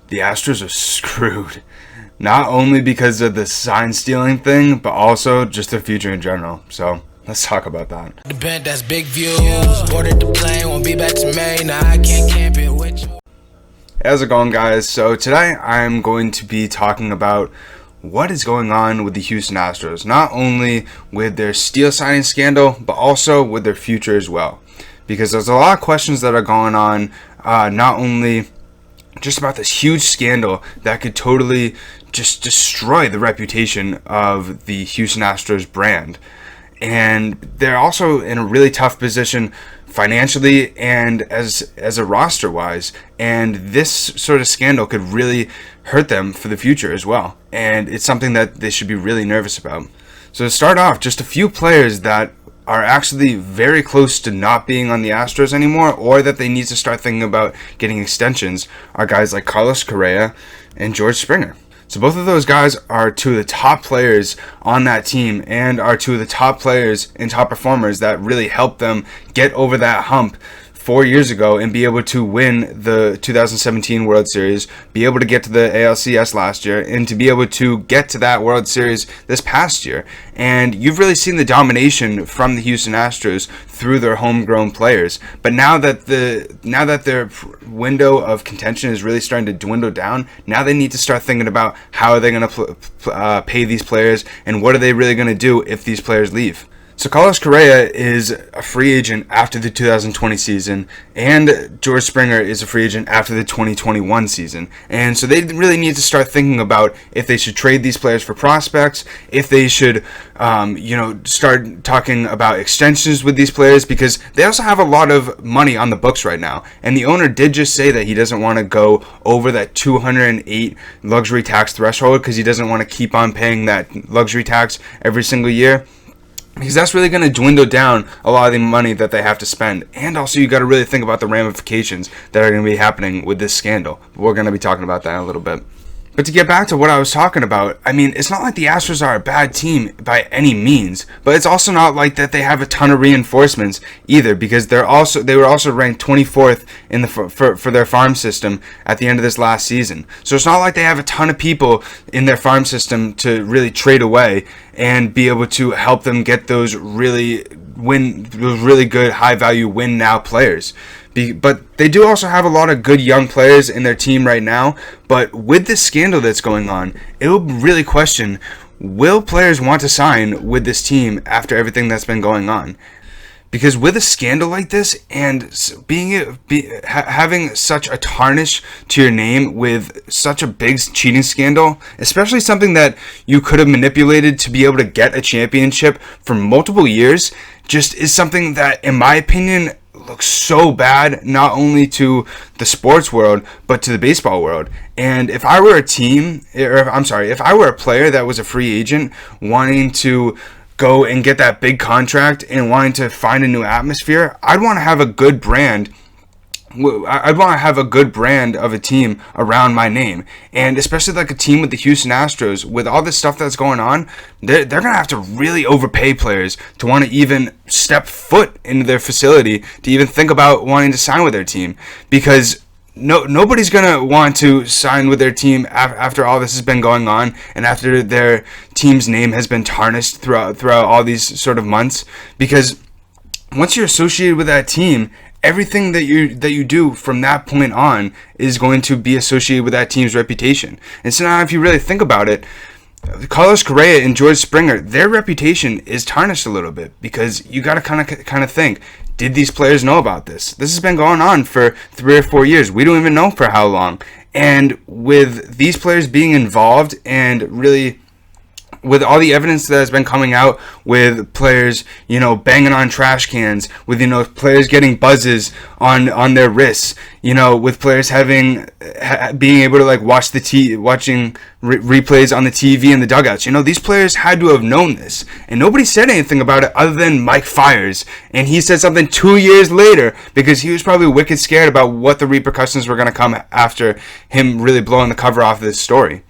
the Astros are screwed. Not only because of the sign stealing thing, but also just their future in general. So let's talk about that. The band that's big views. Boarded the plane, won't be back to May. Now I can't camp it with you. How's it going, guys? So today I'm going to be talking about what is going on with the Houston Astros. Not only with their steal signing scandal, but also with their future as well. Because there's a lot of questions that are going on, not only just about this huge scandal that could totally just destroy the reputation of the Houston Astros brand. And they're also in a really tough position financially and as a roster wise, and this sort of scandal could really hurt them for the future as well, and it's something that they should be really nervous about. So to start off, just a few players that are actually very close to not being on the Astros anymore, or that they need to start thinking about getting extensions, are guys like Carlos Correa and George Springer. So both of those guys are two of the top players on that team and are two of the top players and top performers that really helped them get over that hump 4 years ago and be able to win the 2017 World Series, be able to get to the ALCS last year, and to be able to get to that World Series this past year. And you've really seen the domination from the Houston Astros through their homegrown players. But now that their window of contention is really starting to dwindle down, now they need to start thinking about how are they going to pay these players, and what are they really going to do if these players leave. So Carlos Correa is a free agent after the 2020 season, and George Springer is a free agent after the 2021 season. And so they really need to start thinking about if they should trade these players for prospects, if they should, start talking about extensions with these players, because they also have a lot of money on the books right now. And the owner did just say that he doesn't want to go over that 208 luxury tax threshold because he doesn't want to keep on paying that luxury tax every single year, because that's really going to dwindle down a lot of the money that they have to spend. And also, you got to really think about the ramifications that are going to be happening with this scandal. We're going to be talking about that in a little bit. But to get back to what I was talking about, I mean, it's not like the Astros are a bad team by any means, but it's also not like that they have a ton of reinforcements either, because they were also ranked 24th in the for their farm system at the end of this last season. So it's not like they have a ton of people in their farm system to really trade away and be able to help them get those really good high value win now players. But they do also have a lot of good young players in their team right now. But with this scandal that's going on, it will really question, will players want to sign with this team after everything that's been going on? Because with a scandal like this and having such a tarnish to your name with such a big cheating scandal, especially something that you could have manipulated to be able to get a championship for multiple years, just is something that, in my opinion, looks so bad, not only to the sports world, but to the baseball world. And if I were if I were a player that was a free agent wanting to go and get that big contract and wanting to find a new atmosphere, I'd want to have a good brand. I'd want to have a good brand of a team around my name, and especially like a team with the Houston Astros, with all this stuff that's going on, they're gonna have to really overpay players to want to even step foot into their facility, to even think about wanting to sign with their team, because nobody's gonna want to sign with their team after all this has been going on, and after their team's name has been tarnished throughout all these sort of months, because once you're associated with that team, everything that you do from that point on is going to be associated with that team's reputation. And so now, if you really think about it, Carlos Correa and George Springer, their reputation is tarnished a little bit, because you got to kind of think, did these players know about this? This has been going on for 3 or 4 years. We don't even know for how long. And with these players being involved, and really with all the evidence that has been coming out, with players, banging on trash cans, with, players getting buzzes on their wrists, with players being able to like watching replays on the TV in the dugouts. These players had to have known this, and nobody said anything about it other than Mike Fiers, and he said something 2 years later because he was probably wicked scared about what the repercussions were going to come after him really blowing the cover off of this story.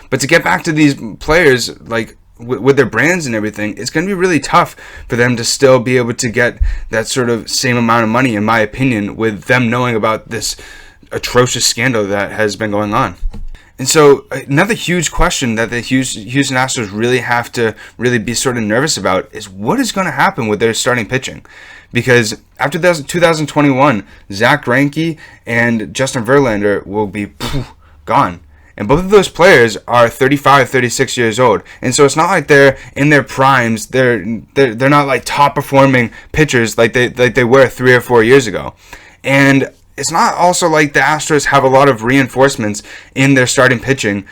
But to get back to these players, like with their brands and everything, it's going to be really tough for them to still be able to get that sort of same amount of money, in my opinion, with them knowing about this atrocious scandal that has been going on. And so another huge question that the Houston Astros really have to really be sort of nervous about is what is going to happen with their starting pitching. Because after 2021, Zach Greinke and Justin Verlander will be gone. And both of those players are 35, 36 years old. And so it's not like they're in their primes. They're not like top performing pitchers like they were 3 or 4 years ago. And it's not also like the Astros have a lot of reinforcements in their starting pitching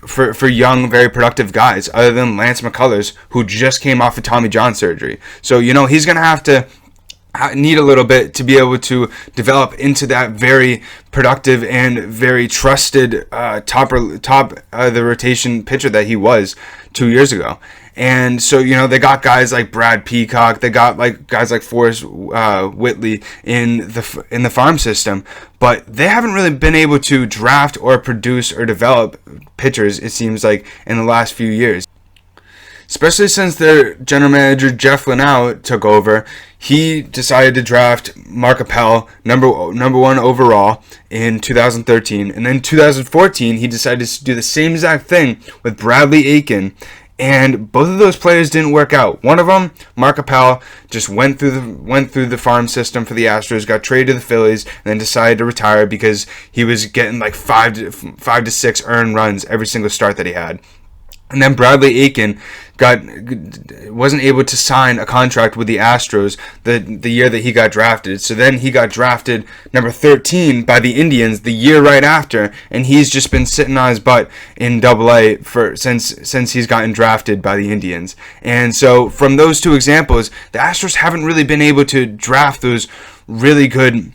for young, very productive guys, other than Lance McCullers, who just came off of Tommy John surgery. So, he's going to have to need a little bit to be able to develop into that very productive and very trusted top the rotation pitcher that he was 2 years ago. And so, they got guys like Brad Peacock, they got like guys like Forrest Whitley in the farm system, but they haven't really been able to draft or produce or develop pitchers, it seems like, in the last few years. Especially since their general manager, Jeff Linnell, took over. He decided to draft Mark Appel, number one overall, in 2013. And then 2014, he decided to do the same exact thing with Bradley Aiken. And both of those players didn't work out. One of them, Mark Appel, just went through the farm system for the Astros, got traded to the Phillies, and then decided to retire because he was getting like 5 to 6 earned runs every single start that he had. And then Bradley Aiken wasn't able to sign a contract with the Astros the year that he got drafted. So then he got drafted number 13 by the Indians the year right after, and he's just been sitting on his butt in AA since he's gotten drafted by the Indians. And so from those two examples, the Astros haven't really been able to draft those really good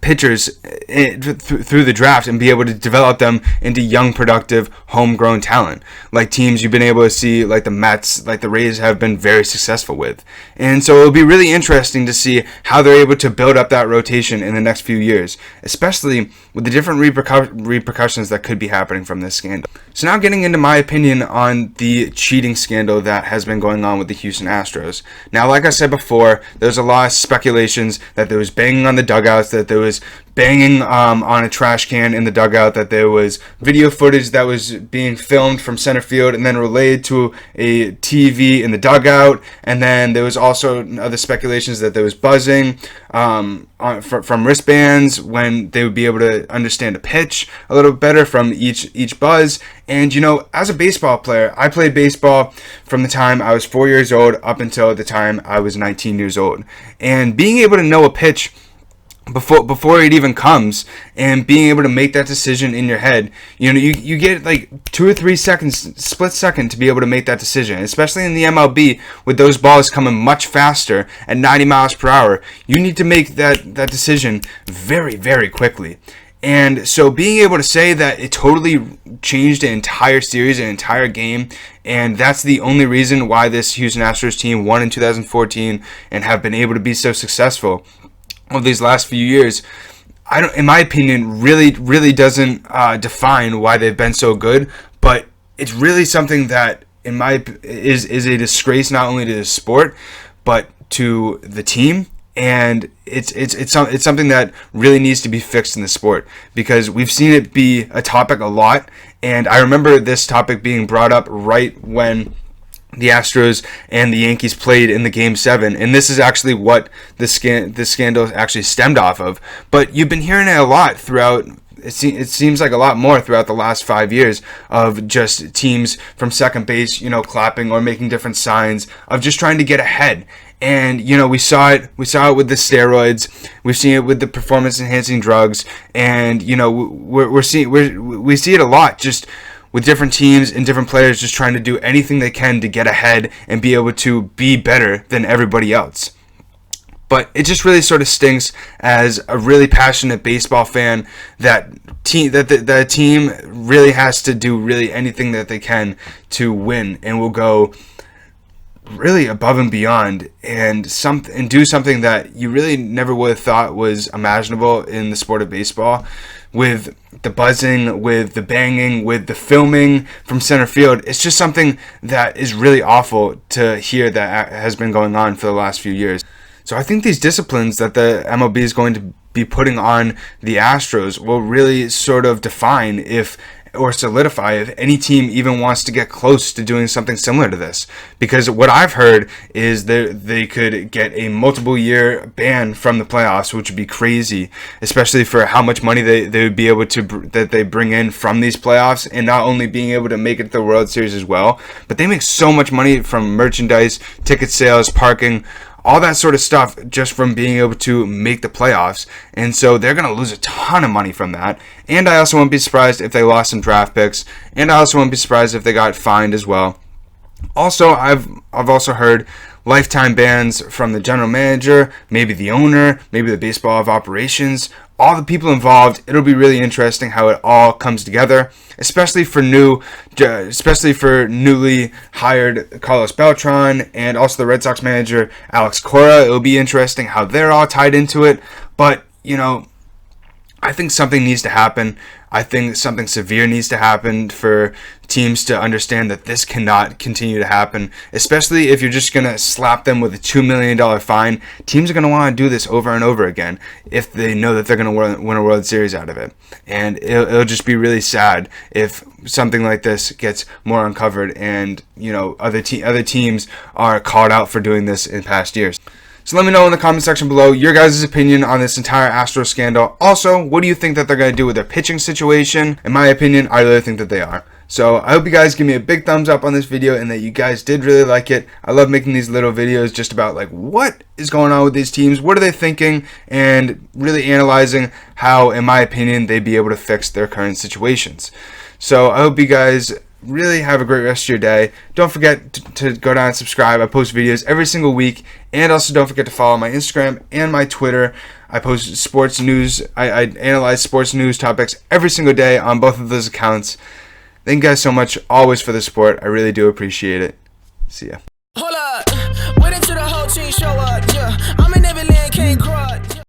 pitchers through the draft and be able to develop them into young, productive, homegrown talent, like teams you've been able to see, like the Mets, like the Rays, have been very successful with. And so it'll be really interesting to see how they're able to build up that rotation in the next few years, especially with the different repercussions that could be happening from this scandal. So now getting into my opinion on the cheating scandal that has been going on with the Houston Astros. Now, like I said before, there's a lot of speculations that there was banging on the dugouts, that there was banging on a trash can in the dugout, that there was video footage that was being filmed from center field and then relayed to a TV in the dugout, and then there was also other speculations that there was buzzing from wristbands when they would be able to understand a pitch a little better from each buzz. And as a baseball player, I played baseball from the time I was 4 years old up until the time I was 19 years old, and being able to know a pitch before it even comes and being able to make that decision in your head, you get like 2 or 3 seconds, split second, to be able to make that decision, especially in the MLB with those balls coming much faster at 90 miles per hour. You need to make that decision very, very quickly. And so being able to say that it totally changed an entire series, an entire game, and that's the only reason why this Houston Astros team won in 2014 and have been able to be so successful of these last few years, in my opinion, really doesn't define why they've been so good. But it's really something that is a disgrace not only to the sport but to the team. And it's something that really needs to be fixed in the sport, because we've seen it be a topic a lot. And I remember this topic being brought up right when the Astros and the Yankees played in the Game 7, and this is actually what the scandal actually stemmed off of. But you've been hearing it a lot throughout. It seems like a lot more throughout the last 5 years of just teams from second base, clapping or making different signs of just trying to get ahead. And we saw it with the steroids. We've seen it with the performance enhancing drugs, and we see it a lot just with different teams and different players just trying to do anything they can to get ahead and be able to be better than everybody else. But it just really sort of stinks as a really passionate baseball fan that the team really has to do really anything that they can to win, and will go really above and beyond and do something that you really never would have thought was imaginable in the sport of baseball, with the buzzing, with the banging, with the filming from center field. It's just something that is really awful to hear that has been going on for the last few years. So I think these disciplines that the MLB is going to be putting on the Astros will really sort of define if or solidify if any team even wants to get close to doing something similar to this. Because what I've heard is that they could get a multiple year ban from the playoffs, which would be crazy, especially for how much money they would be able to that they bring in from these playoffs, and not only being able to make it to the World Series as well, but they make so much money from merchandise, ticket sales, parking, all that sort of stuff, just from being able to make the playoffs. And so they're going to lose a ton of money from that. And I also wouldn't be surprised if they lost some draft picks. And I also wouldn't be surprised if they got fined as well. Also, I've also heard lifetime bans from the general manager, maybe the owner, maybe the baseball of operations, all the people involved. It'll be really interesting how it all comes together, especially for newly hired Carlos Beltran and also the Red Sox manager Alex Cora. It'll be interesting how they're all tied into it. But, I think something needs to happen. I think something severe needs to happen for teams to understand that this cannot continue to happen, especially if you're just going to slap them with a $2 million fine. Teams are going to want to do this over and over again if they know that they're going to win a World Series out of it. And it'll just be really sad if something like this gets more uncovered and, other teams are called out for doing this in past years. So let me know in the comment section below your guys' opinion on this entire Astros scandal. Also, what do you think that they're going to do with their pitching situation? In my opinion, I really think that they are. So I hope you guys give me a big thumbs up on this video and that you guys did really like it. I love making these little videos just about what is going on with these teams, what are they thinking, and really analyzing how, in my opinion, they'd be able to fix their current situations. So I hope you guys really have a great rest of your day. Don't forget to go down and subscribe. I post videos every single week. And also don't forget to follow my Instagram and my Twitter. I post sports news. I analyze sports news topics every single day on both of those accounts. Thank you guys so much always for the support. I really do appreciate it. See ya.